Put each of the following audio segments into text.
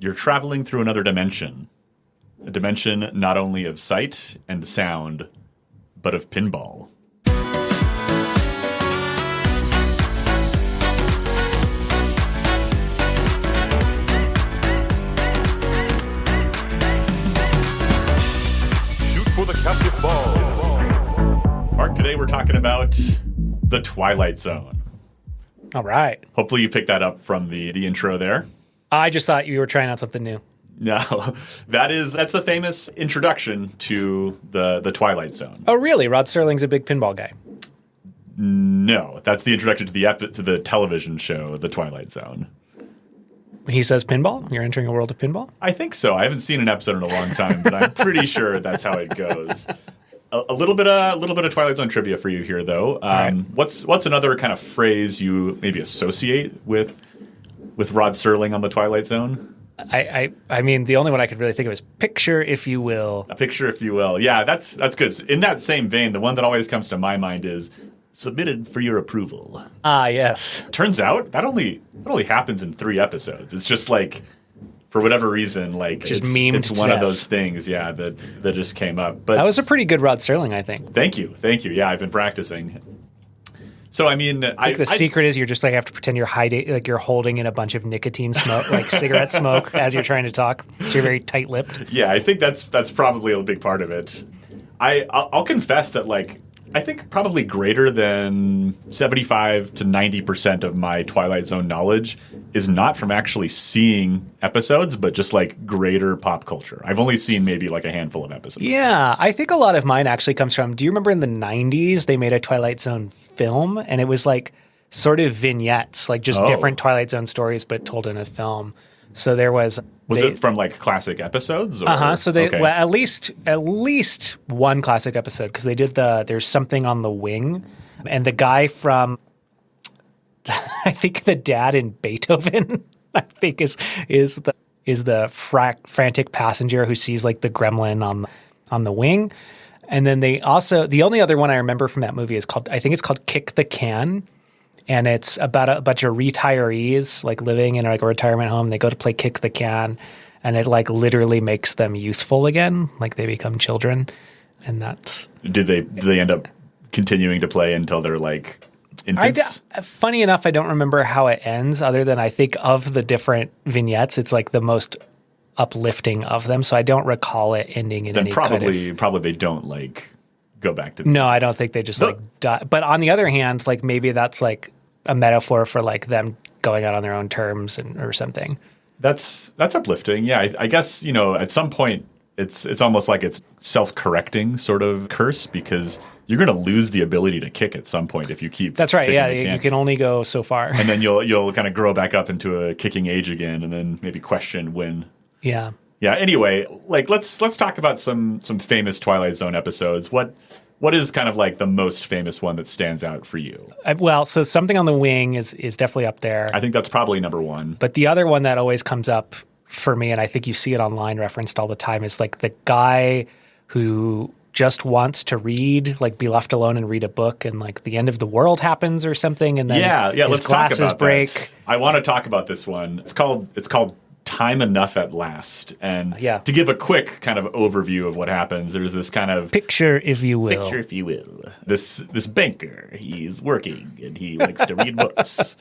you're traveling through another dimension. A dimension not only of sight and sound, but of pinball. Shoot for the captive ball. Mark, today we're talking about the Twilight Zone. All right. Hopefully you picked that up from the intro there. I just thought you were trying out something new. No, that's the famous introduction to the Twilight Zone. Oh, really? Rod Serling's a big pinball guy. No, that's the introduction to the television show, The Twilight Zone. He says pinball? You're entering a world of pinball? I think so. I haven't seen an episode in a long time, but I'm pretty sure that's how it goes. A little bit of Twilight Zone trivia for you here, though. Right. What's another kind of phrase you maybe associate with Rod Serling on the Twilight Zone? I mean, the only one I could really think of is picture, if you will. A picture, if you will. Yeah, that's good. In that same vein, the one that always comes to my mind is submitted for your approval. Ah, yes. Turns out that only happens in 3 episodes. It's just like, for whatever reason, like just it's one of those things, yeah, that just came up. But that was a pretty good Rod Serling, I think. Thank you. Yeah, I've been practicing. So I mean, I think the secret is you're just like have to pretend you're hiding, like you're holding in a bunch of nicotine smoke, like cigarette smoke, as you're trying to talk. So you're very tight-lipped. Yeah, I think that's probably a big part of it. I'll confess that, like, I think probably greater than 75 to 90% of my Twilight Zone knowledge is not from actually seeing episodes, but just like greater pop culture. I've only seen maybe like a handful of episodes. Yeah, I think a lot of mine actually comes from, do you remember in the 90s they made a Twilight Zone film? And it was like sort of vignettes, like just different Twilight Zone stories, but told in a film. So there was... Was it from like classic episodes? So they well, at least one classic episode, because they did There's Something on the Wing, and the guy from I think the dad in Beethoven I think is the frantic passenger who sees like the gremlin on the wing. And then they also, the only other one I remember from that movie is called Kick the Can. And it's about a bunch of retirees like living in like a retirement home. They go to play Kick the Can, and it like literally makes them youthful again. Like they become children, and that's. Do they end up continuing to play until they're like infants? Funny enough, I don't remember how it ends. Other than I think of the different vignettes, it's like the most uplifting of them. So I don't recall it ending in then any probably they don't like go back to. No, I don't think they just like die. But on the other hand, like maybe that's like a metaphor for like them going out on their own terms or something. That's uplifting. Yeah, I guess, at some point it's almost like it's self-correcting sort of curse, because you're going to lose the ability to kick at some point if you keep. That's right. Yeah, you can only go so far, and then you'll kind of grow back up into a kicking age again, and then maybe question when. Yeah. Yeah. Anyway, like let's talk about some famous Twilight Zone episodes. What is kind of like the most famous one that stands out for you? So Something on the Wing is definitely up there. I think that's probably number one. But the other one that always comes up for me, and I think you see it online referenced all the time, is like the guy who just wants to read, like be left alone and read a book, and like the end of the world happens or something, and then his let's glasses talk about break. That. I want to talk about this one. It's called Time Enough at Last. And to give a quick kind of overview of what happens, there's this kind of picture, if you will. This banker, he's working and he likes to read books.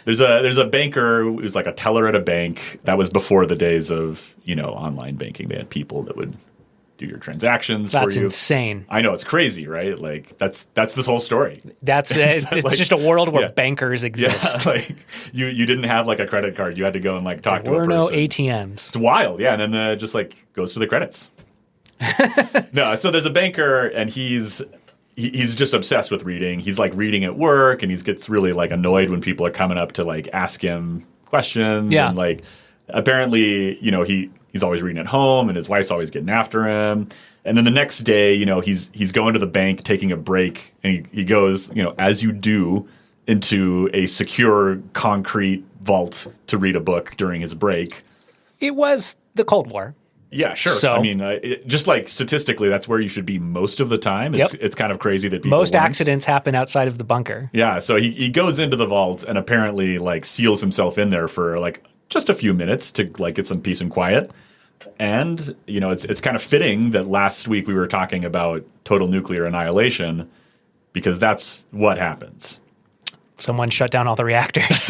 There's a banker who's like a teller at a bank. That was before the days of, online banking. They had people that would do your transactions for you. That's insane. I know, it's crazy, right? Like that's this whole story. It's like, just a world where bankers exist. Yeah, like you didn't have like a credit card. You had to go and like talk to a person. There were no ATMs. It's wild, yeah. And then just like goes to the credits. No, so there's a banker and he's just obsessed with reading. He's like reading at work, and he gets really like annoyed when people are coming up to like ask him questions. Yeah. And like apparently, he's always reading at home, and his wife's always getting after him. And then the next day, he's going to the bank, taking a break, and he goes, as you do, into a secure concrete vault to read a book during his break. It was the Cold War. Yeah, sure. So, I mean, just like statistically, that's where you should be most of the time. It's kind of crazy that people most accidents happen outside of the bunker. Yeah, so he goes into the vault and apparently like seals himself in there for like just a few minutes to like get some peace and quiet. And, you know, it's kind of fitting that last week we were talking about total nuclear annihilation because that's what happens. Someone shut down all the reactors.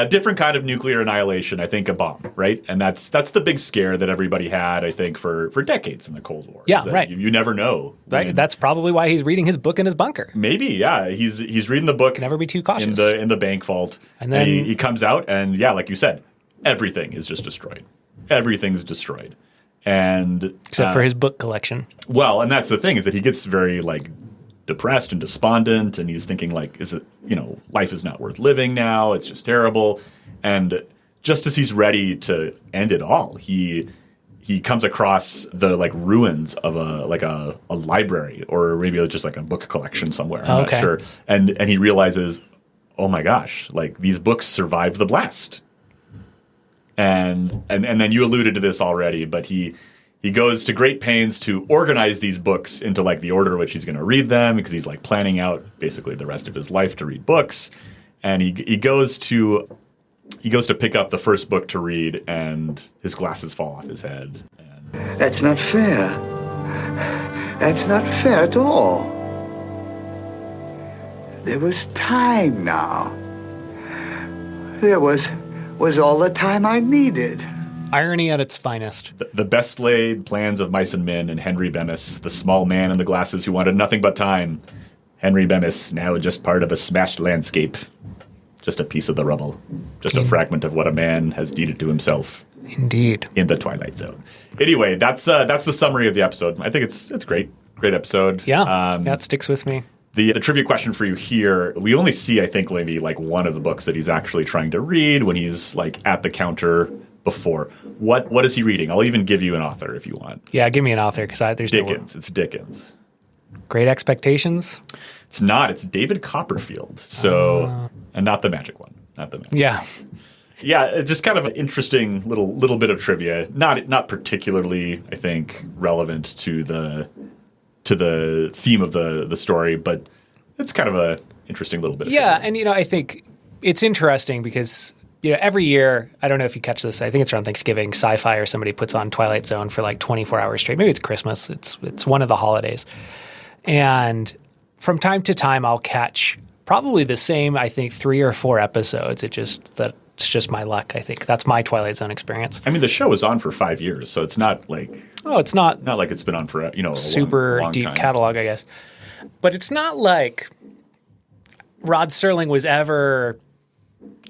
Different kind of nuclear annihilation, I think a bomb, right? And that's the big scare that everybody had, I think, for decades in the Cold War. Yeah, right. You never know. Right. That's probably why he's reading his book in his bunker. Maybe, yeah. He's reading the book. Can never be too cautious. In the bank vault. And then he comes out and, yeah, like you said, everything is just destroyed. Everything's destroyed. And except for his book collection. Well, and that's the thing is that he gets very, like, depressed and despondent, and he's thinking like, is it, you know, life is not worth living now, it's just terrible. And just as he's ready to end it all, he comes across the like ruins of a library, or maybe just like a book collection somewhere, I'm not sure. And he realizes, oh my gosh, like these books survived the blast. And then you alluded to this already, but he goes to great pains to organize these books into like the order in which he's going to read them, because he's like planning out basically the rest of his life to read books. And he goes to pick up the first book to read, and his glasses fall off his head. And that's not fair. That's not fair at all. There was time now. There was all the time I needed. Irony at its finest. The best laid plans of mice and men, and Henry Bemis, the small man in the glasses who wanted nothing but time. Henry Bemis, now just part of a smashed landscape. Just a piece of the rubble. Just a fragment of what a man has deeded to himself. Indeed. In the Twilight Zone. Anyway, that's the summary of the episode. I think it's great. Great episode. Yeah, that sticks with me. The trivia question for you here, we only see, I think, maybe like one of the books that he's actually trying to read when he's like at the counter before. What is he reading? I'll even give you an author if you want. Yeah, give me an author, because there's Dickens. It's Dickens. Great Expectations? It's not. It's David Copperfield. So, and not the magic one. Not the magic. Yeah. Yeah, it's just kind of an interesting little bit of trivia. Not particularly, I think, relevant to the theme of the story, but it's kind of a interesting little bit. Yeah, and I think it's interesting because every year, I don't know if you catch this, I think it's around Thanksgiving, Sci-Fi or somebody puts on Twilight Zone for like 24 hours straight. Maybe it's Christmas. It's one of the holidays. And from time to time, I'll catch probably the same, I think, 3 or 4 episodes. It's just my luck, I think. That's my Twilight Zone experience. I mean, the show was on for 5 years, so it's not like... Oh, it's not... Not like it's been on for, a super long deep time. catalog, I guess. But it's not like Rod Serling was ever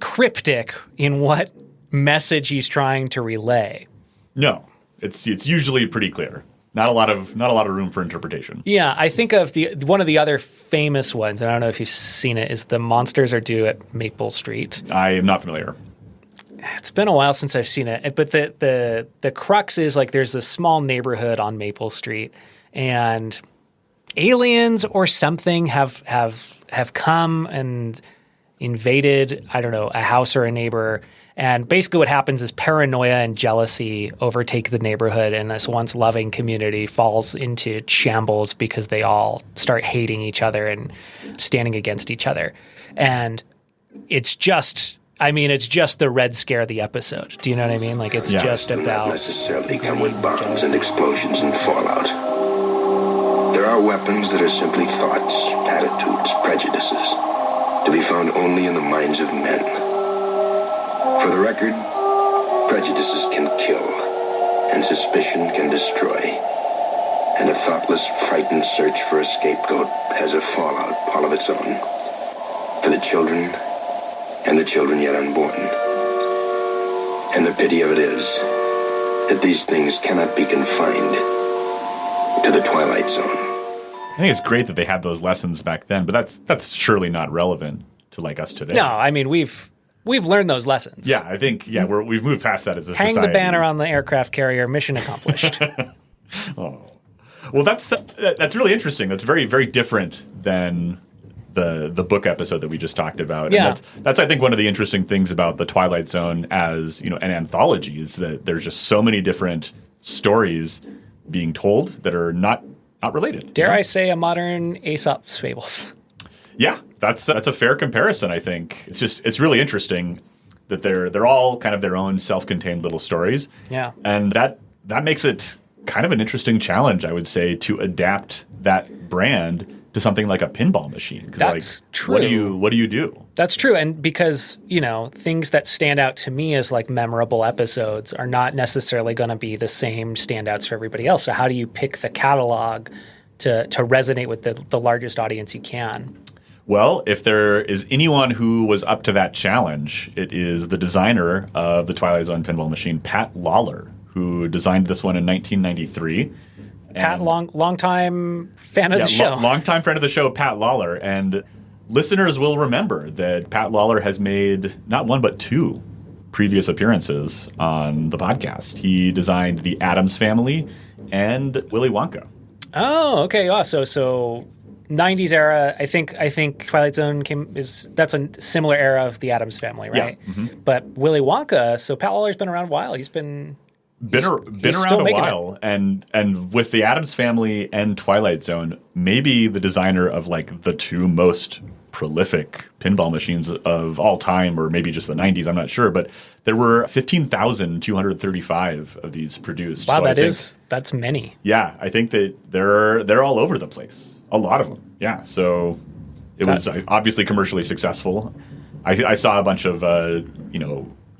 cryptic in what message he's trying to relay. No. It's usually pretty clear. Not a lot of room for interpretation. Yeah, I think of one of the other famous ones, and I don't know if you've seen it, is The Monsters Are Due at Maple Street. I am not familiar. It's been a while since I've seen it, but the crux is like there's this small neighborhood on Maple Street, and aliens or something have come and invaded, I don't know, a house or a neighbor. And basically what happens is paranoia and jealousy overtake the neighborhood, and this once loving community falls into shambles because they all start hating each other and standing against each other. And it's just the Red Scare of the episode. Do you know what I mean? Like it's just about necessarily come with bombs and explosions and fallout. There are weapons that are simply thoughts, attitudes, prejudices, to be found only in the minds of men. For the record, prejudices can kill, and suspicion can destroy. And a thoughtless, frightened search for a scapegoat has a fallout all of its own. For the children, and the children yet unborn. And the pity of it is that these things cannot be confined to the Twilight Zone. I think it's great that they had those lessons back then, but that's surely not relevant to like us today. No, I mean we've learned those lessons. Yeah, I think we've moved past that as a society. Hang the banner on the aircraft carrier, mission accomplished. Oh. Well, that's really interesting. That's very, very different than the book episode that we just talked about. Yeah. And that's I think one of the interesting things about the Twilight Zone as, an anthology is that there's just so many different stories being told that are not related. Dare I say a modern Aesop's Fables. Yeah, that's a fair comparison, I think. It's really interesting that they're all kind of their own self-contained little stories. Yeah. And that makes it kind of an interesting challenge, I would say, to adapt that brand to something like a pinball machine. 'Cause, That's like, true. What do you do? That's true. And because, things that stand out to me as like memorable episodes are not necessarily going to be the same standouts for everybody else. So how do you pick the catalog to resonate with the largest audience you can? Well, if there is anyone who was up to that challenge, it is the designer of the Twilight Zone pinball machine, Pat Lawler, who designed this one in 1993. Pat, long-time fan of the show. Long-time friend of the show, Pat Lawler. And listeners will remember that Pat Lawler has made not one but two previous appearances on the podcast. He designed the Addams Family and Willy Wonka. Oh, okay. Oh, so 90s era. I think Twilight Zone that's a similar era of the Addams Family, right? Yeah. Mm-hmm. But Willy Wonka. So Pat Lawler's been around a while. He's been around a while, and with the Addams Family and Twilight Zone, maybe the designer of like the two most prolific pinball machines of all time, or maybe just the 90s, I'm not sure, but there were 15,235 of these produced. Wow, so that's many. Yeah, I think that they're all over the place. A lot of them. Yeah, so it was obviously commercially successful. I saw a bunch of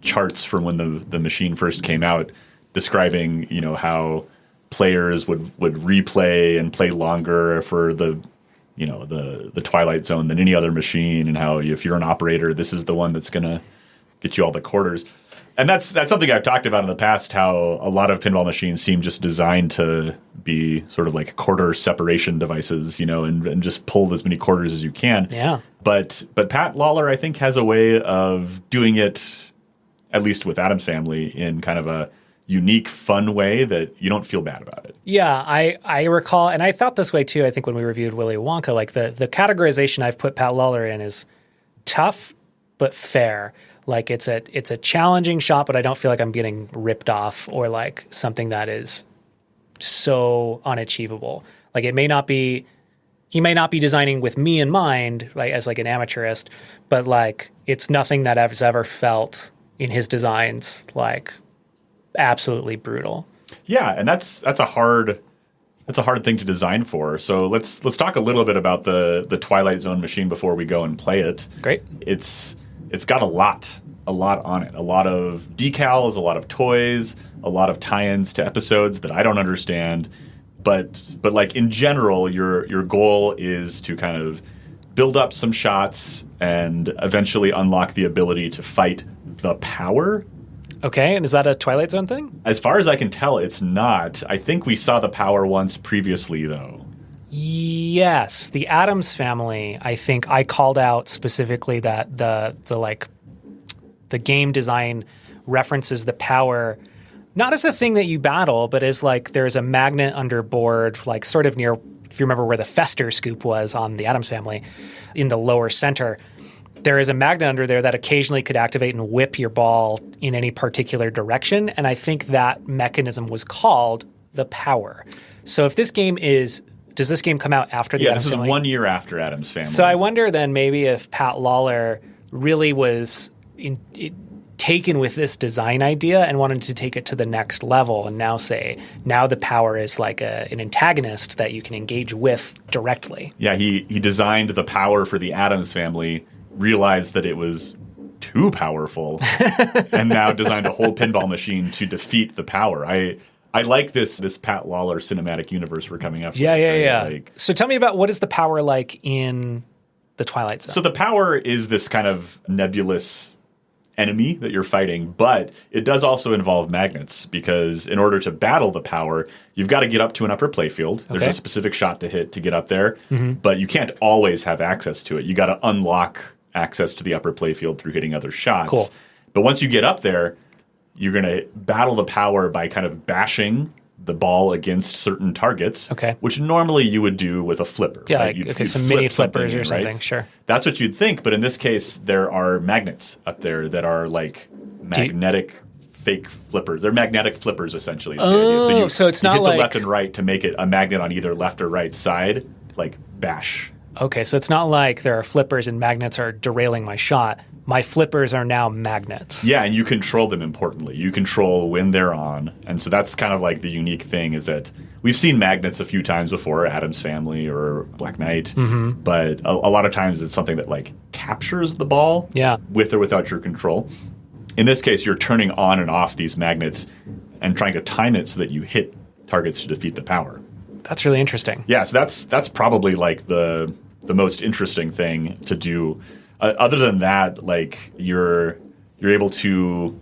charts from when the machine first came out, describing how players would replay and play longer for the Twilight Zone than any other machine, and how if you're an operator, this is the one that's going to get you all the quarters. And that's something I've talked about in the past, how a lot of pinball machines seem just designed to be sort of like quarter separation devices, and just pull as many quarters as you can. Yeah. But Pat Lawler, I think, has a way of doing it, at least with Addams Family, in kind of a unique, fun way that you don't feel bad about it. Yeah, I recall, and I felt this way too, I think, when we reviewed Willy Wonka, like the categorization I've put Pat Lawler in is tough but fair. Like it's a challenging shot, but I don't feel like I'm getting ripped off or like something that is so unachievable. Like he may not be designing with me in mind, like as like an amateurist, but like it's nothing that I've ever felt in his designs like absolutely brutal. Yeah, and that's a hard thing to design for. So let's talk a little bit about the Twilight Zone machine before we go and play it. Great. It's got a lot on it. A lot of decals, a lot of toys, a lot of tie-ins to episodes that I don't understand. But like in general, your goal is to kind of build up some shots and eventually unlock the ability to fight the power. Okay, and is that a Twilight Zone thing? As far as I can tell, it's not. I think we saw the power once previously, though. Yes, the Addams Family. I think I called out specifically that the game design references the power not as a thing that you battle, but as like there's a magnet underboard, like sort of near, if you remember where the Fester scoop was on the Addams Family, in the lower center. There is a magnet under there that occasionally could activate and whip your ball in any particular direction, and I think that mechanism was called the power. So if this game does this game come out after the Addams Family? Yeah, this is 1 year after Addams Family. So I wonder then maybe if Pat Lawler really was taken with this design idea and wanted to take it to the next level and now the power is like an antagonist that you can engage with directly. Yeah, he designed the power for the Addams Family, realized that it was too powerful, and now designed a whole pinball machine to defeat the power. I like this Pat Lawler cinematic universe we're coming up with. Yeah. So tell me about what is the power like in the Twilight Zone? So the power is this kind of nebulous enemy that you're fighting, but it does also involve magnets, because in order to battle the power, you've got to get up to an upper playfield. There's a specific shot to hit to get up there, but you can't always have access to it. You got to unlock access to the upper playfield through hitting other shots. Cool. But once you get up there, you're going to battle the power by kind of bashing the ball against certain targets, which normally you would do with a flipper. Yeah, right? you'd some mini flippers or something, right? Sure. That's what you'd think, but in this case, there are magnets up there that are like magnetic fake flippers. They're magnetic flippers, essentially. So it's not hit like the left and right to make it a magnet on either left or right side, like bash. Okay, so it's not like there are flippers and magnets are derailing my shot. my flippers are now magnets. Yeah, and you control them importantly. You control when they're on. And so that's kind of like the unique thing is that we've seen magnets a few times before, Addams Family or Black Knight, but a lot of times it's something that like captures the ball with or without your control. In this case, you're turning on and off these magnets and trying to time it so that you hit targets to defeat the power. That's really interesting. Yeah, so that's probably like the most interesting thing to do. Other than that, like you're able to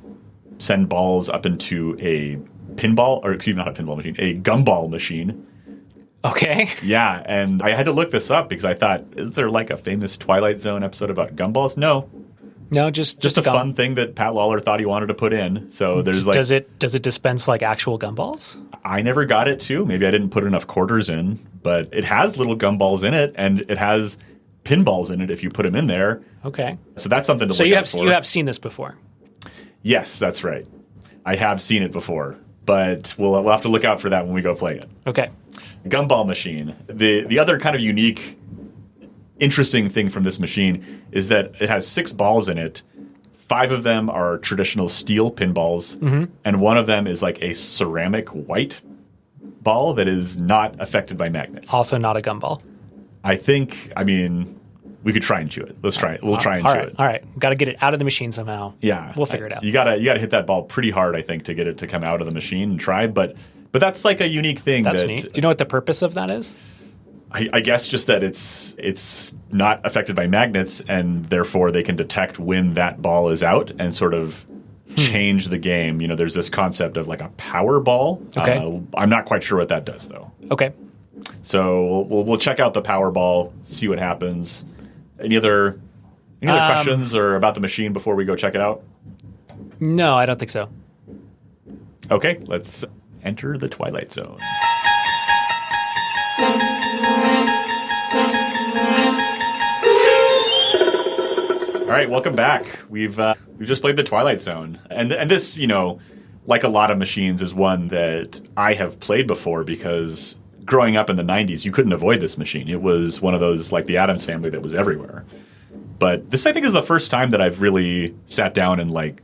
send balls up into a pinball, or excuse me, not a pinball machine, a gumball machine. Okay. Yeah, and I had to look this up because I thought, is there like a famous Twilight Zone episode about gumballs? No, just a fun thing that Pat Lawler thought he wanted to put in. So there's like, does it dispense like actual gumballs? I never got it to. Maybe I didn't put enough quarters in, but it has little gumballs in it, and it has pinballs in it if you put them in there. Okay. So that's something to so look out for. So you have seen this before? Yes, that's right. I have seen it before, but we'll have to look out for that when we go play it. Okay. Gumball machine. The other kind of unique, interesting thing from this machine is that it has 6 balls in it. 5 of them are traditional steel pinballs, and one of them is like a ceramic white ball that is not affected by magnets. Also not a gumball. I mean, we could try and chew it. Let's try it. We'll try and chew it. All right. Got to get it out of the machine somehow. Yeah. We'll figure it out. You gotta hit that ball pretty hard, I think, to get it to come out of the machine and try. But that's like a unique thing. That's neat. Do you know what the purpose of that is? I guess just that it's not affected by magnets, and therefore they can detect when that ball is out and sort of change the game. You know, there's this concept of like a power ball. Okay. I'm not quite sure what that does, though. Okay. So we'll check out the power ball, see what happens. Any other questions or about the machine before we go check it out? No, I don't think so. Okay, let's enter the Twilight Zone. All right, welcome back. We've just played the Twilight Zone, and this, you know, like a lot of machines, is one that I have played before because growing up in the 90s, you couldn't avoid this machine. It was one of those, like the Addams Family, that was everywhere. But this, I think, is the first time that I've really sat down and like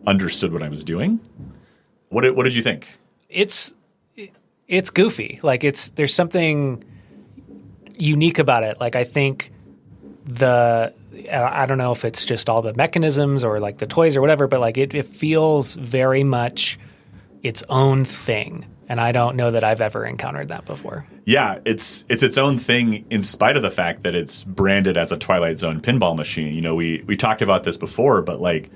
understood what I was doing. What did you think? It's goofy. Like there's something unique about it. Like I think I don't know if it's just all the mechanisms or like the toys or whatever, but like it feels very much its own thing. And I don't know that I've ever encountered that before. Yeah, it's its own thing in spite of the fact that it's branded as a Twilight Zone pinball machine. You know, we talked about this before, but like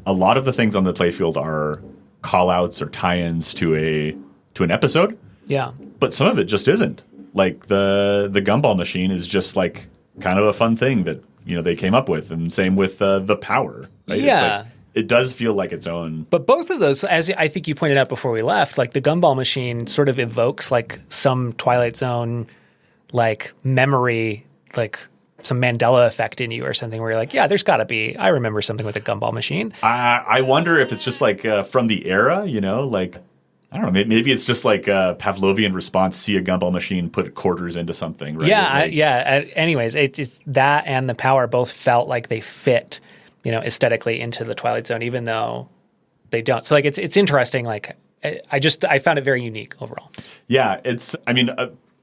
a lot of the things on the playfield are call-outs or tie-ins to an episode. Yeah. But some of it just isn't. Like the gumball machine is just like kind of a fun thing that, you know, they came up with, and same with the power. Right? Yeah. It's like, it does feel like its own. But both of those, as I think you pointed out before we left, like the gumball machine sort of evokes like some Twilight Zone like memory, like some Mandela effect in you or something where you're like, yeah, there's got to be, I remember something with a gumball machine. I wonder if it's just like from the era, you know, like, I don't know, maybe it's just like a Pavlovian response, see a gumball machine, put quarters into something, right? Yeah, anyways, it's that and the power both felt like they fit, you know, aesthetically into the Twilight Zone, even though they don't. So like it's interesting. Like I found it very unique overall. Yeah,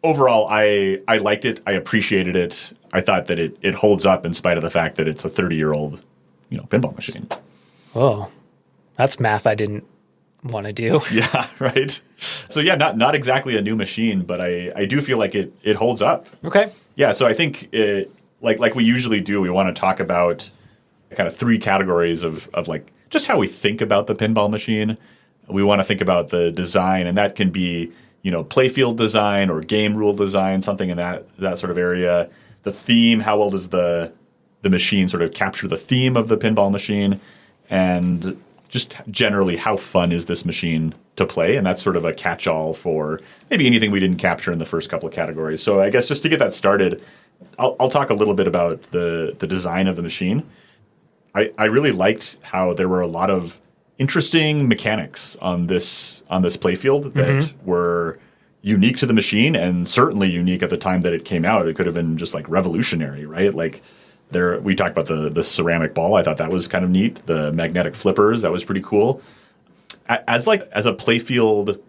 overall I liked it. I appreciated it. I thought that it holds up in spite of the fact that it's a 30-year-old, you know, pinball machine. Oh, that's math I didn't want to do. Yeah, right. So yeah, not exactly a new machine, but I do feel like it holds up. Okay. Yeah, so I think like we usually do, we want to talk about kind of 3 categories of like just how we think about the pinball machine. We want to think about the design, and that can be, you know, playfield design or game rule design, something in that sort of area. The theme, how well does the machine sort of capture the theme of the pinball machine, and just generally how fun is this machine to play? And that's sort of a catch-all for maybe anything we didn't capture in the first couple of categories. So I guess just to get that started, I'll talk a little bit about the design of the machine. I really liked how there were a lot of interesting mechanics on this playfield that were unique to the machine, and certainly unique at the time that it came out. It could have been just like revolutionary, right? Like We talked about the ceramic ball. I thought that was kind of neat. The magnetic flippers, that was pretty cool. As a playfield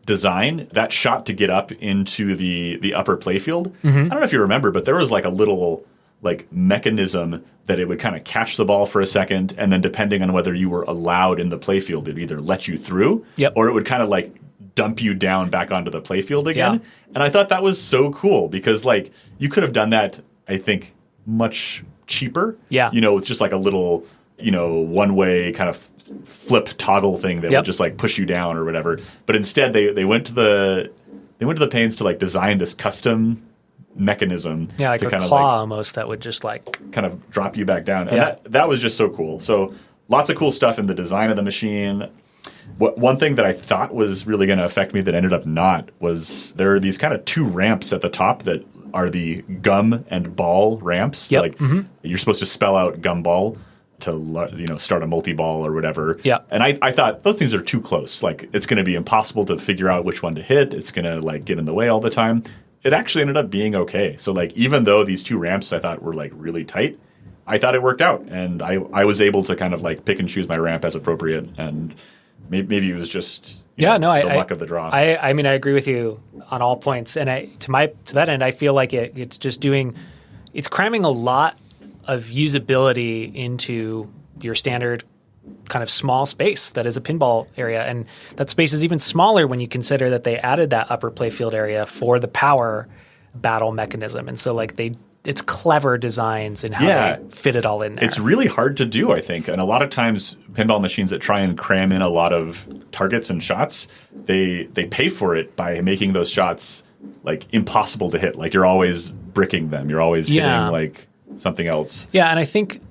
design, that shot to get up into the upper playfield, I don't know if you remember, but there was like a little like mechanism that it would kind of catch the ball for a second, and then depending on whether you were allowed in the playfield, it would either let you through, or it would kind of like dump you down back onto the playfield again. Yeah. And I thought that was so cool because like you could have done that, I think, much cheaper. Yeah. With just like a little, one-way kind of flip toggle thing that would just like push you down or whatever. But instead they went to the pains to like design this custom mechanism. Yeah, like to a kind claw of like, almost that would just like kind of drop you back down. And that was just so cool. So lots of cool stuff in the design of the machine. One thing that I thought was really going to affect me that ended up not was there are these kind of 2 ramps at the top that are the gum and ball ramps. Yep. Like you're supposed to spell out gum ball to start a multi-ball or whatever. Yeah. And I thought those things are too close. Like it's going to be impossible to figure out which one to hit. It's going to like get in the way all the time. It actually ended up being okay. So like even though these 2 ramps I thought were like really tight, I thought it worked out. And I was able to kind of like pick and choose my ramp as appropriate. And maybe it was just the luck of the draw. I mean, I agree with you on all points. And to that end, I feel like it's cramming a lot of usability into your standard kind of small space that is a pinball area. And that space is even smaller when you consider that they added that upper playfield area for the power battle mechanism. And so like it's clever designs in how they fit it all in there. It's really hard to do, I think. And a lot of times pinball machines that try and cram in a lot of targets and shots, they pay for it by making those shots like impossible to hit. Like you're always bricking them. You're always hitting like something else. Yeah, and I think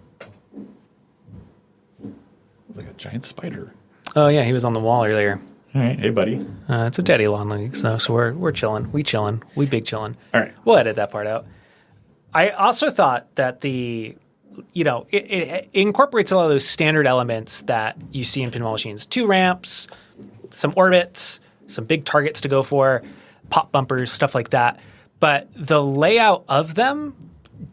it's like a giant spider. Oh yeah, he was on the wall earlier. All right, hey buddy. It's a daddy long legs though, so we're chilling. We chilling. We big chilling. All right, we'll edit that part out. I also thought that it incorporates a lot of those standard elements that you see in pinball machines. 2 ramps, some orbits, some big targets to go for, pop bumpers, stuff like that. But the layout of them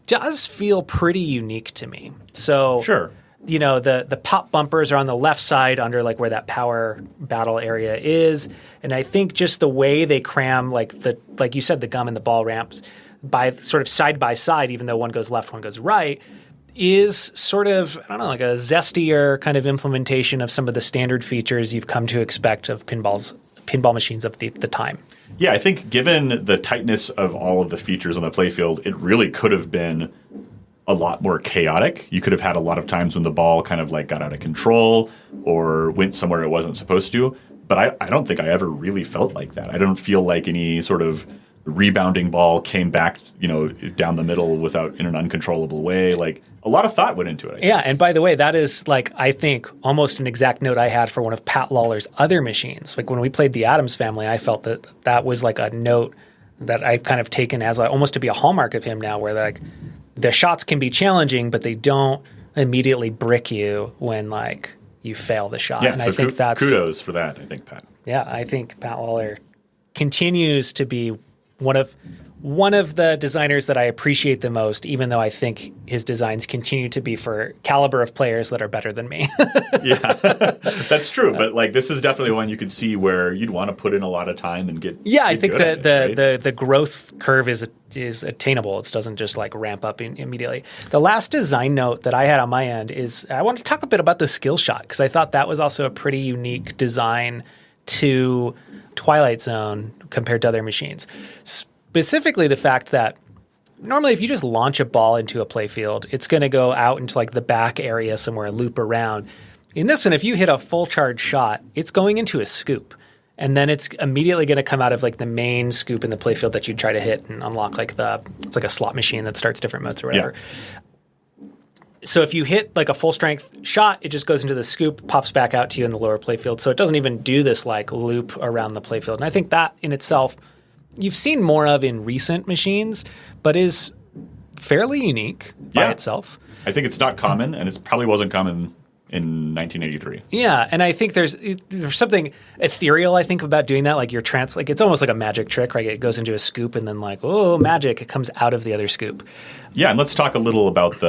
does feel pretty unique to me. So sure. The pop bumpers are on the left side under like where that power battle area is. And I think just the way they cram like you said, the gum and the ball ramps by sort of side by side, even though one goes left, one goes right, is sort of, I don't know, like a zestier kind of implementation of some of the standard features you've come to expect of pinball machines of the time. Yeah, I think given the tightness of all of the features on the playfield, it really could have been a lot more chaotic. You could have had a lot of times when the ball kind of like got out of control or went somewhere it wasn't supposed to. But I don't think I ever really felt like that. I don't feel like any sort of rebounding ball came back, down the middle in an uncontrollable way. Like a lot of thought went into it. Yeah, and by the way, that is like I think almost an exact note I had for one of Pat Lawler's other machines. Like when we played the Addams Family, I felt that was like a note that I've kind of taken as almost to be a hallmark of him now, where like the shots can be challenging, but they don't immediately brick you when like you fail the shot. Yeah, and so I think that's kudos for that. I think Pat. Yeah, I think Pat Lawler continues to be one of the designers that I appreciate the most, even though I think his designs continue to be for caliber of players that are better than me. Yeah, that's true. But like this is definitely one you could see where you'd want to put in a lot of time and get. Yeah, I think the the growth curve is attainable. It doesn't just like ramp up immediately. The last design note that I had on my end is I want to talk a bit about the skill shot because I thought that was also a pretty unique design to Twilight Zone compared to other machines. Specifically the fact that normally if you just launch a ball into a playfield, it's going to go out into like the back area somewhere, loop around. In this one, if you hit a full charge shot, it's going into a scoop. And then it's immediately going to come out of like the main scoop in the playfield that you try to hit and unlock it's like a slot machine that starts different modes or whatever. Yeah. So if you hit like a full strength shot, it just goes into the scoop, pops back out to you in the lower playfield. So it doesn't even do this like loop around the playfield. And I think that in itself, you've seen more of in recent machines, but is fairly unique by itself. I think it's not common, and it probably wasn't common in 1983. Yeah, and I think there's something ethereal, I think, about doing that. Like like it's almost like a magic trick, right? It goes into a scoop and then like, oh, magic, it comes out of the other scoop. Yeah, and let's talk a little about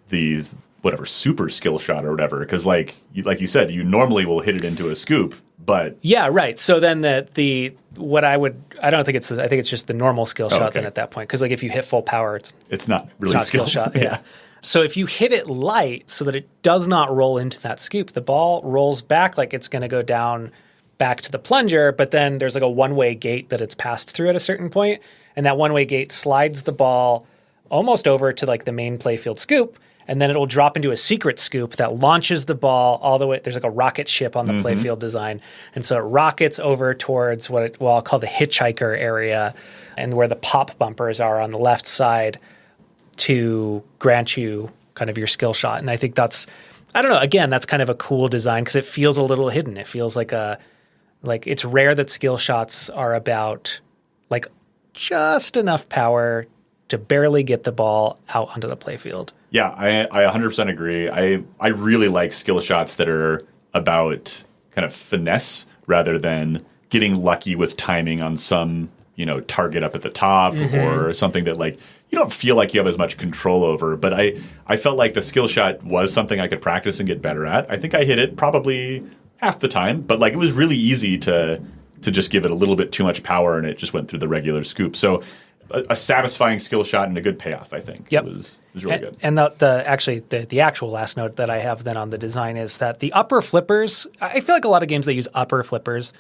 these whatever super skill shot or whatever, because like you said, you normally will hit it into a scoop, but yeah, right. So then I think it's just the normal skill shot then at that point, because like if you hit full power, it's not really not skill shot. Yeah. So if you hit it light so that it does not roll into that scoop, the ball rolls back like it's going to go down back to the plunger, but then there's like a one-way gate that it's passed through at a certain point, and that one-way gate slides the ball almost over to like the main playfield scoop, and then it'll drop into a secret scoop that launches the ball all the way. There's like a rocket ship on the playfield design, and so it rockets over towards what I'll call the hitchhiker area, and where the pop bumpers are on the left side, to grant you kind of your skill shot. And I think that's kind of a cool design because it feels a little hidden. It feels like it's rare that skill shots are about like just enough power to barely get the ball out onto the playfield. Yeah, I 100% agree. I really like skill shots that are about kind of finesse rather than getting lucky with timing on some, target up at the top or something that like you don't feel like you have as much control over. But I felt like the skill shot was something I could practice and get better at. I think I hit it probably half the time, but like it was really easy to just give it a little bit too much power and it just went through the regular scoop. So a satisfying skill shot and a good payoff, I think. Yep. It was really good. And the actual last note that I have then on the design is that the upper flippers, I feel like a lot of games that use upper flippers,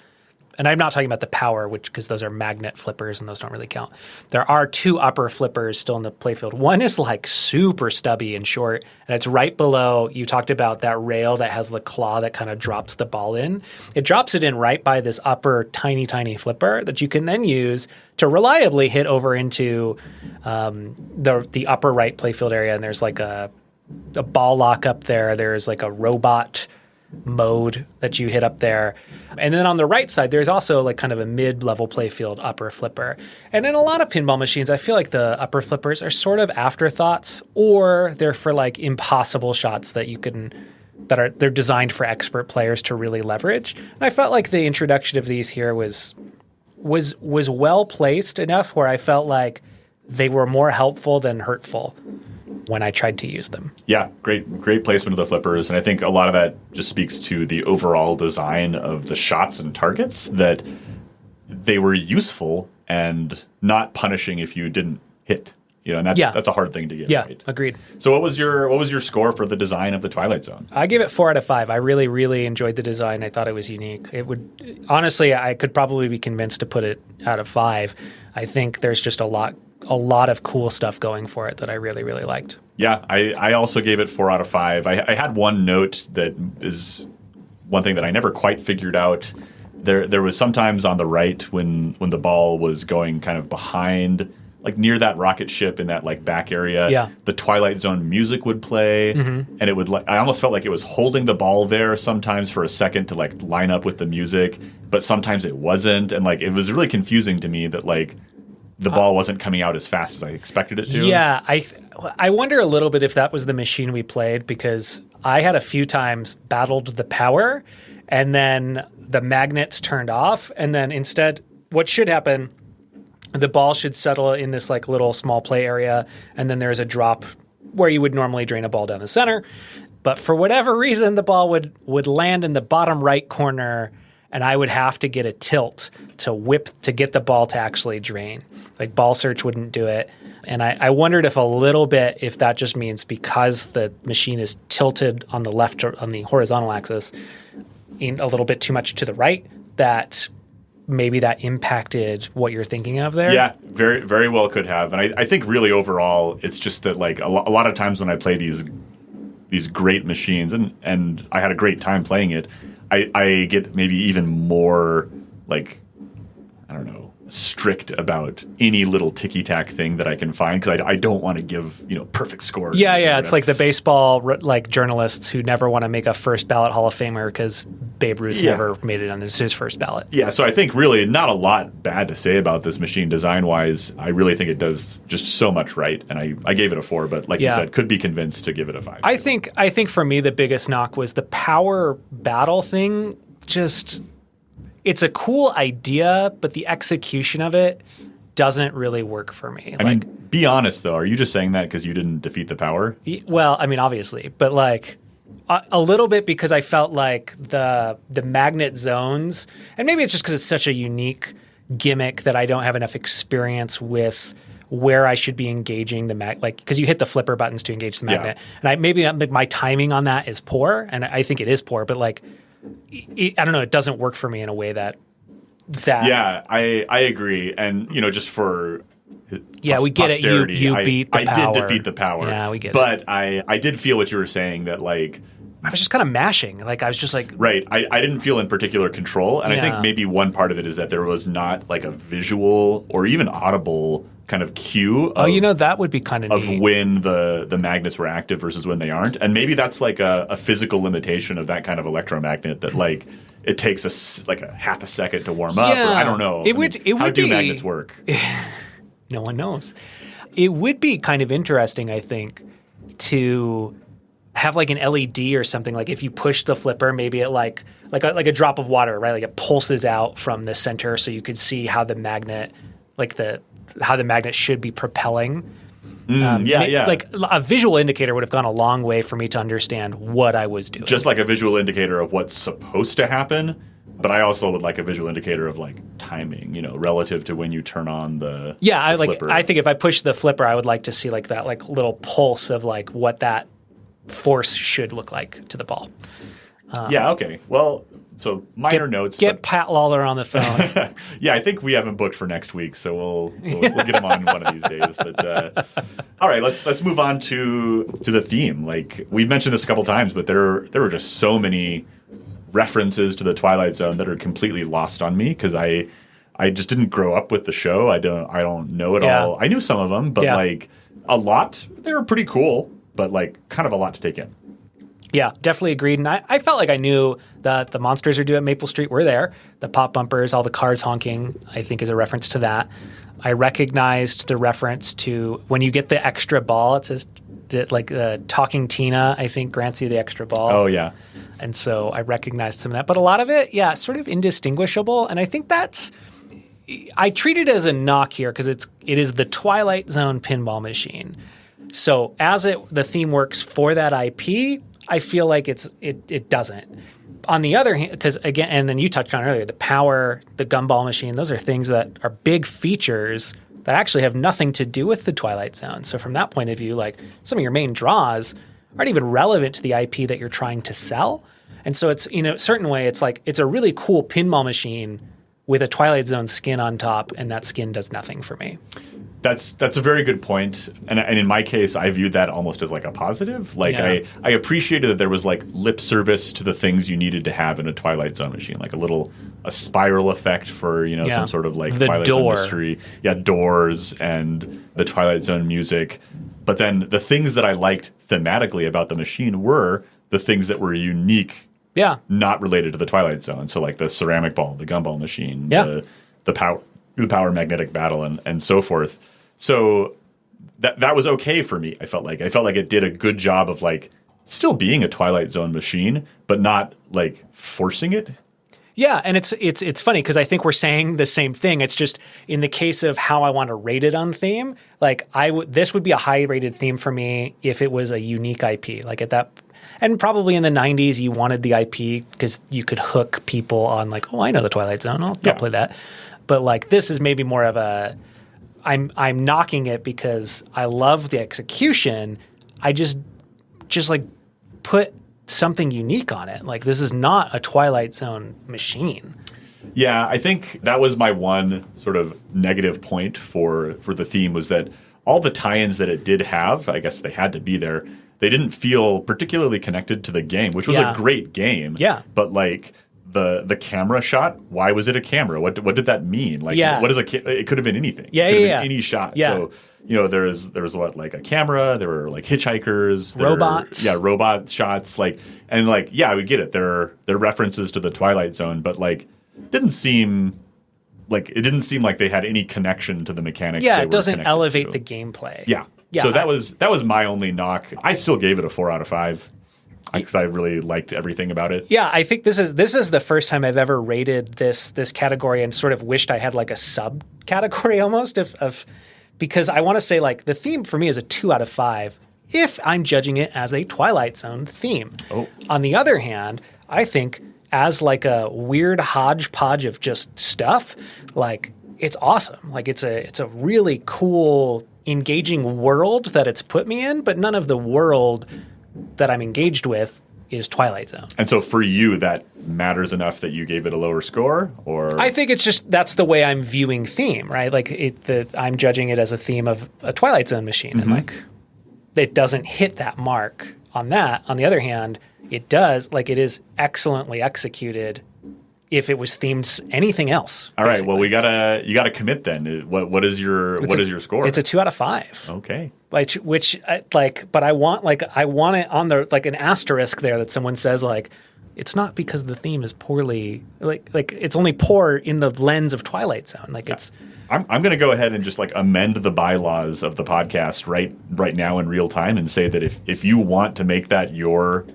and I'm not talking about the power, because those are magnet flippers and those don't really count. There are two upper flippers still in the playfield. One is like super stubby and short, and it's right below, you talked about that rail that has the claw that kind of drops the ball in. It drops it in right by this upper tiny, tiny flipper that you can then use to reliably hit over into the upper right playfield area. And there's like a ball lock up there. There's like a robot mode that you hit up there. And then on the right side, there's also like kind of a mid-level playfield upper flipper. And in a lot of pinball machines, I feel like the upper flippers are sort of afterthoughts, or they're for like impossible shots that they're designed for expert players to really leverage. And I felt like the introduction of these here was well placed enough where I felt like they were more helpful than hurtful when I tried to use them. Yeah, great placement of the flippers. And I think a lot of that just speaks to the overall design of the shots and targets, that they were useful and not punishing if you didn't hit. And that's a hard thing to get. Yeah, right? Agreed. So what was your score for the design of the Twilight Zone? I gave it 4 out of 5. I really, really enjoyed the design. I thought it was unique. Honestly, I could probably be convinced to put it out of 5. I think there's just a lot of cool stuff going for it that I really, really liked. Yeah, I also gave it 4 out of 5. I had one note that is one thing that I never quite figured out. There was sometimes on the right when the ball was going kind of behind, like near that rocket ship in that like back area, the Twilight Zone music would play, and it would I almost felt like it was holding the ball there sometimes for a second to like line up with the music, but sometimes it wasn't, and like it was really confusing to me that like the ball wasn't coming out as fast as I expected it to. Yeah, I wonder a little bit if that was the machine we played, because I had a few times battled the power and then the magnets turned off, and then instead what should happen, the ball should settle in this like little small play area, and then there's a drop where you would normally drain a ball down the center. But for whatever reason, the ball would land in the bottom right corner, and I would have to get a tilt to get the ball to actually drain. Like ball search wouldn't do it. And I wondered if if that just means because the machine is tilted on the left or on the horizontal axis in a little bit too much to the right, that maybe that impacted what you're thinking of there. Yeah, very, very well could have. And I think really overall, it's just that like a lot of times when I play these great machines, and I had a great time playing it, I get maybe even more like, I don't know, strict about any little ticky-tack thing that I can find because I don't want to give perfect score. Yeah. It's like the baseball like journalists who never want to make a first ballot Hall of Famer because Babe Ruth never made it on his first ballot. Yeah, so I think really not a lot bad to say about this machine design-wise. I really think it does just so much right, and I gave it a 4, but like you said, could be convinced to give it a 5. I think for me the biggest knock was the power battle thing. Just it's a cool idea, but the execution of it doesn't really work for me. I mean, be honest though. Are you just saying that because you didn't defeat the power? Well, I mean, obviously, but like a little bit because I felt like the magnet zones, and maybe it's just because it's such a unique gimmick that I don't have enough experience with where I should be engaging the because you hit the flipper buttons to engage the magnet, and maybe my timing on that is poor, and I think it is poor, but like. I don't know. It doesn't work for me in a way that. Yeah, I agree, and just for. We get it. You beat the power. I did defeat the power. Yeah, we get but it. But I did feel what you were saying that like. I was just kind of mashing. Like I was just like. Right. I didn't feel in particular control, and I think maybe one part of it is that there was not like a visual or even audible kind of cue that would be kind of neat. When the magnets were active versus when they aren't. And maybe that's like a physical limitation of that kind of electromagnet that like it takes a half a second to warm up. Or I don't know. How do magnets work? No one knows. It would be kind of interesting, I think, to have like an LED or something. Like if you push the flipper, maybe it like a drop of water, right? Like it pulses out from the center so you could see how the magnet how the magnet should be propelling. Like a visual indicator would have gone a long way for me to understand what I was doing. Just like a visual indicator of what's supposed to happen, but I also would like a visual indicator of like timing, relative to when you turn on the flipper. I think if I push the flipper, I would like to see like that like little pulse of like what that force should look like to the ball. Okay. Well, so minor notes. Get Pat Lawler on the phone. Yeah, I think we have him booked for next week, so we'll get him on one of these days. But all right, let's move on to the theme. Like we've mentioned this a couple times, but there were just so many references to the Twilight Zone that are completely lost on me because I just didn't grow up with the show. I don't know it all. I knew some of them, but like a lot, they were pretty cool, but like kind of a lot to take in. Yeah, definitely agreed. And I felt like I knew that the monsters are due at Maple Street were there. The pop bumpers, all the cars honking, I think is a reference to that. I recognized the reference to when you get the extra ball, it says like Talking Tina, I think, grants you the extra ball. Oh, yeah. And so I recognized some of that. But a lot of it, sort of indistinguishable. And I think I treat it as a knock here because it is the Twilight Zone pinball machine. So as the theme works for that IP, I feel like it doesn't. On the other hand, because again, and then you touched on earlier, the power, the gumball machine, those are things that are big features that actually have nothing to do with the Twilight Zone. So from that point of view, like some of your main draws aren't even relevant to the IP that you're trying to sell. And so it's, a certain way, it's like it's a really cool pinball machine with a Twilight Zone skin on top, and that skin does nothing for me. That's a very good point. And in my case, I viewed that almost as like a positive. Like I appreciated that there was like lip service to the things you needed to have in a Twilight Zone machine, like a spiral effect for, some sort of like the Twilight door. Zone mystery. Yeah, doors and the Twilight Zone music. But then the things that I liked thematically about the machine were the things that were unique, not related to the Twilight Zone. So like the ceramic ball, the gumball machine, the power magnetic battle and so forth. So that was okay for me. I felt like it did a good job of like still being a Twilight Zone machine, but not like forcing it. Yeah, and it's funny because I think we're saying the same thing. It's just in the case of how I want to rate it on theme, like this would be a high rated theme for me if it was a unique IP. Like at that, and probably in the 90s you wanted the IP because you could hook people on like, oh, I know the Twilight Zone, I'll play that. But like this is maybe more of a I'm knocking it because I love the execution. I just like put something unique on it. Like this is not a Twilight Zone machine. Yeah, I think that was my one sort of negative point for the theme was that all the tie-ins that it did have, I guess they had to be there, they didn't feel particularly connected to the game, which was a great game. Yeah. But like the camera shot. Why was it a camera? What did that mean? Like, what is it could have been anything. Yeah, it could have yeah, been any shot. Yeah. So, there was what, like a camera, there were like hitchhikers, robots. Robot shots, we get it. There are references to the Twilight Zone, but it didn't seem like they had any connection to the mechanics. Yeah, it doesn't elevate the gameplay. Yeah. So that was my only knock. I still gave it a 4 out of 5 because I really liked everything about it. Yeah, I think this is the first time I've ever rated this category and sort of wished I had like a subcategory almost of because I want to say the theme for me is a 2 out of 5 if I'm judging it as a Twilight Zone theme. Oh. On the other hand, I think as a weird hodgepodge of just stuff, it's awesome. It's a really cool, engaging world that it's put me in, but none of the world that I'm engaged with is Twilight Zone. And so for you, that matters enough that you gave it a lower score? Or I think it's just that's the way I'm viewing theme, right? I'm judging it as a theme of a Twilight Zone machine. Mm-hmm. And it doesn't hit that mark on that. On the other hand, it does. It is excellently executed if it was themed anything else. All basically. right. Well, you gotta commit then. What is your score? It's a 2 out of 5. Okay. But I want it on the an asterisk there that someone says it's not because the theme is poorly it's only poor in the lens of Twilight Zone. It's. I'm going to go ahead and just amend the bylaws of the podcast right now in real time and say that if you want to make that your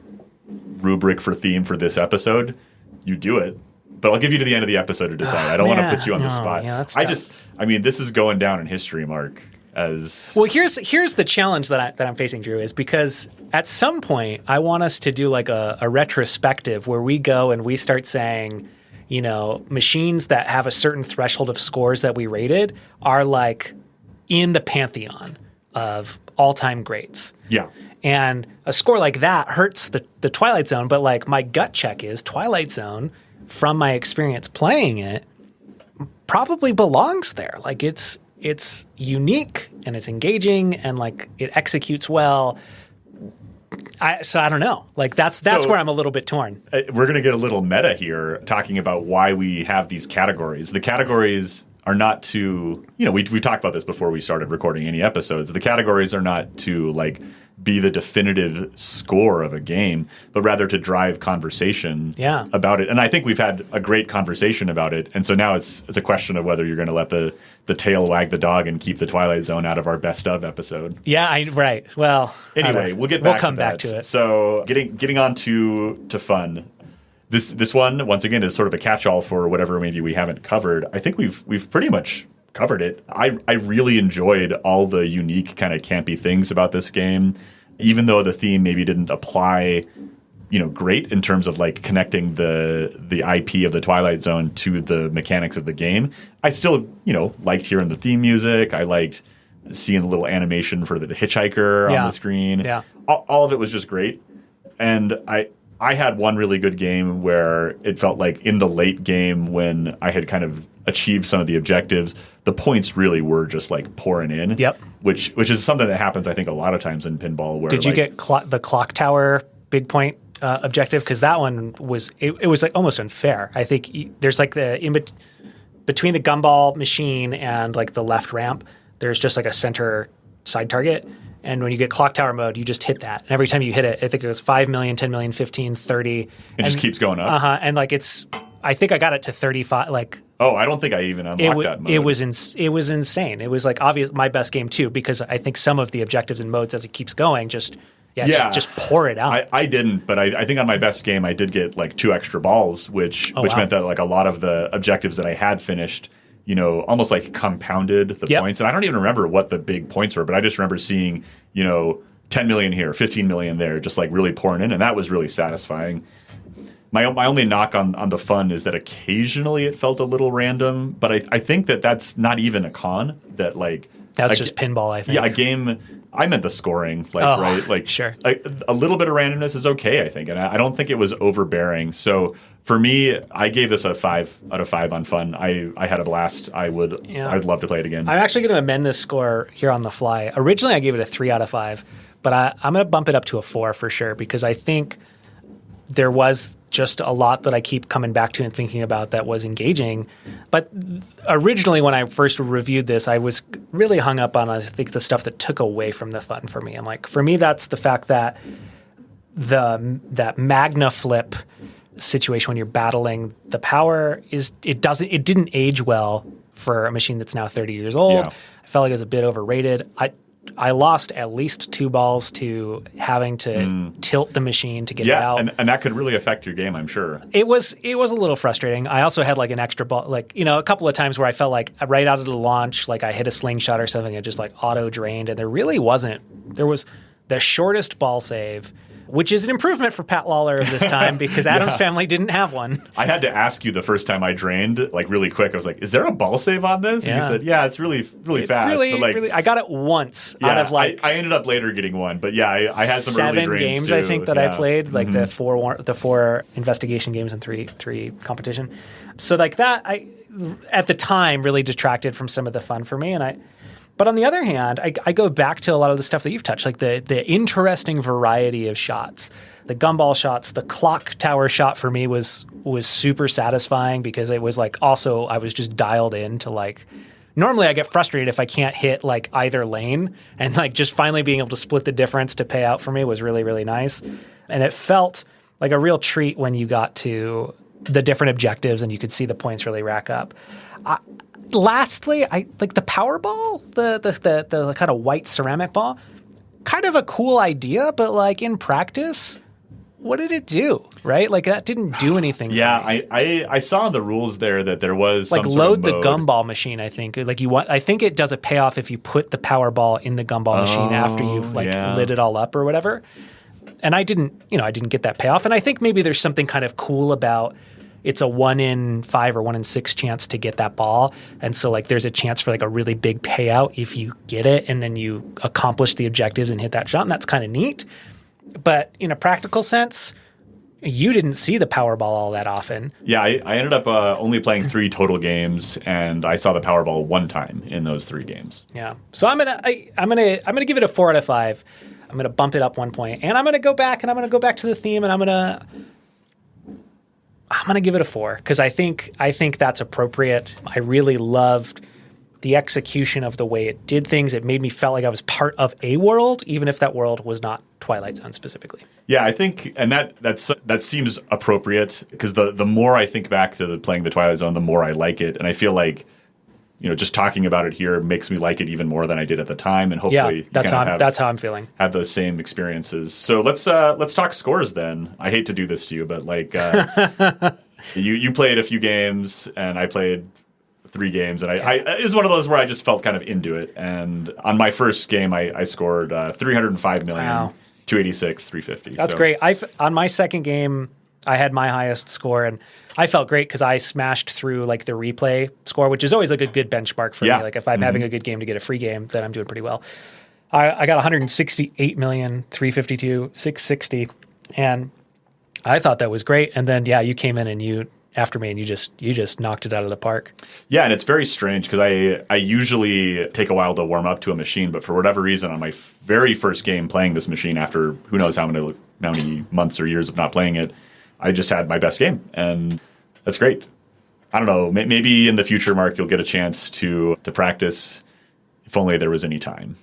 rubric for theme for this episode, you do it. But I'll give you to the end of the episode to decide. I don't want to put you on the spot. Yeah, that's this is going down in history, Mark. As well, here's the challenge that I'm facing, Drew, is because at some point I want us to do a retrospective where we go and we start saying, machines that have a certain threshold of scores that we rated are in the pantheon of all-time greats. Yeah. And a score like that hurts the Twilight Zone, but my gut check is Twilight Zone, from my experience playing it, probably belongs there. It's unique and it's engaging and it executes well. So I don't know. That's where I'm a little bit torn. We're going to get a little meta here, talking about why we have these categories. The categories are not to, we talked about this before we started recording any episodes. The categories are not to be the definitive score of a game, but rather to drive conversation about it. And I think we've had a great conversation about it. And so now it's a question of whether you're going to let the tail wag the dog and keep the Twilight Zone out of our best of episode. Yeah, right. Well, anyway, we'll come back to it. So getting on to fun. This one, once again, is sort of a catch-all for whatever maybe we haven't covered. I think we've pretty much covered it. I really enjoyed all the unique kind of campy things about this game, even though the theme maybe didn't apply, great in terms of connecting the IP of the Twilight Zone to the mechanics of the game. I still, liked hearing the theme music. I liked seeing the little animation for the hitchhiker on the screen. Yeah. All of it was just great. And I had one really good game where it felt in the late game when I had kind of achieved some of the objectives, the points really were just pouring in. Yep. Which is something that happens, I think, a lot of times in pinball. Where did you get the clock tower big point objective? Because that one was it was almost unfair. I think there's between the gumball machine and the left ramp, there's just a center side target. And when you get clock tower mode, you just hit that. And every time you hit it, I think it was 5 million, 10 million, 15, 30. It just keeps going up. And I think I got it to 35. Oh, I don't think I even unlocked that mode. It was insane. It was obvious my best game too, because I think some of the objectives and modes as it keeps going just pour it out. I didn't, but I think on my best game I did get 2 extra balls, which meant that a lot of the objectives that I had finished, almost compounded the points. And I don't even remember what the big points were, but I just remember seeing, 10 million here, 15 million there, just really pouring in. And that was really satisfying. My only knock on the fun is that occasionally it felt a little random, but I think that's not even a con. That's just pinball, I think. Yeah, a game. I meant the scoring, right? Sure. A little bit of randomness is okay, I think, and I don't think it was overbearing. So for me, I gave this a 5 out of 5 on fun. I had a blast. I'd love to play it again. I'm actually going to amend this score here on the fly. Originally, I gave it a 3 out of 5, but I'm going to bump it up to a 4 for sure, because I think there was just a lot that I keep coming back to and thinking about that was engaging. But originally when I first reviewed this, I was really hung up on, I think, the stuff that took away from the fun for me. And like, for me, that's the fact that that Magna flip situation when you're battling the power it didn't age well for a machine that's now 30 years old. Yeah. I felt like it was a bit overrated. I lost at least 2 balls to having to tilt the machine to get it out. And that could really affect your game, I'm sure. It was a little frustrating. I also had like an extra ball, like, a couple of times where I felt like right out of the launch, like I hit a slingshot or something, it just like auto drained, and there really wasn't. There was the shortest ball save, which is an improvement for Pat Lawler of this time because Adam's family didn't have one. I had to ask you the first time I drained, like really quick. I was like, "Is there a ball save on this?" And you said, "Yeah, it's really fast." Really, but like, really, I got it once out of like I ended up later getting one, but yeah, I had some early 7 drains games too. I think that I played, like the 4 investigation games and three competition. So like that, I at the time really detracted from some of the fun for me, But on the other hand, I go back to a lot of the stuff that you've touched, like the interesting variety of shots. The gumball shots, the clock tower shot for me was super satisfying because it was like also I was just dialed in to like normally I get frustrated if I can't hit like either lane, and like just finally being able to split the difference to pay out for me was really, really nice. And it felt like a real treat when you got to the different objectives and you could see the points really rack up. Lastly, I like the power ball, the kind of white ceramic ball. Kind of a cool idea, but like in practice, what did it do? Right? Like that didn't do anything. Yeah, for me. I saw in the rules there that there was like some load sort of the mode. gumball machine. I think I think it does a payoff if you put the power ball in the gumball machine after you've lit it all up or whatever. And I didn't get that payoff. And I think maybe there's something kind of cool about. It's a 1 in 5 or 1 in 6 chance to get that ball. And so like there's a chance for like a really big payout if you get it and then you accomplish the objectives and hit that shot. And that's kind of neat. But in a practical sense, you didn't see the Powerball all that often. Yeah, I ended up only playing 3 total games, and I saw the Powerball 1 time in those 3 games. Yeah. So I'm gonna give it a 4 out of 5. I'm gonna bump it up 1 point. And I'm gonna go back to the theme, and I'm gonna give it a 4 because I think that's appropriate. I really loved the execution of the way it did things. It made me feel like I was part of a world, even if that world was not Twilight Zone specifically. Yeah, I think, and that seems appropriate because the more I think back to playing the Twilight Zone, the more I like it, and I feel like just talking about it here makes me like it even more than I did at the time, and hopefully that's how I'm feeling. Have those same experiences. So let's talk scores then. I hate to do this to you, but like you played a few games and I played 3 games, and it was one of those where I just felt kind of into it. And on my first game, I scored 305 million, wow. 286, 350. That's great. On my second game, I had my highest score, and I felt great because I smashed through like the replay score, which is always like a good benchmark for me. Like if I'm having a good game to get a free game, then I'm doing pretty well. I got 168 million, 352, 660, and I thought that was great. And then you came in and you just knocked it out of the park. Yeah, and it's very strange because I usually take a while to warm up to a machine, but for whatever reason, on my very first game playing this machine after who knows how many months or years of not playing it, I just had my best game, and that's great. I don't know, maybe in the future, Mark, you'll get a chance to practice. If only there was any time.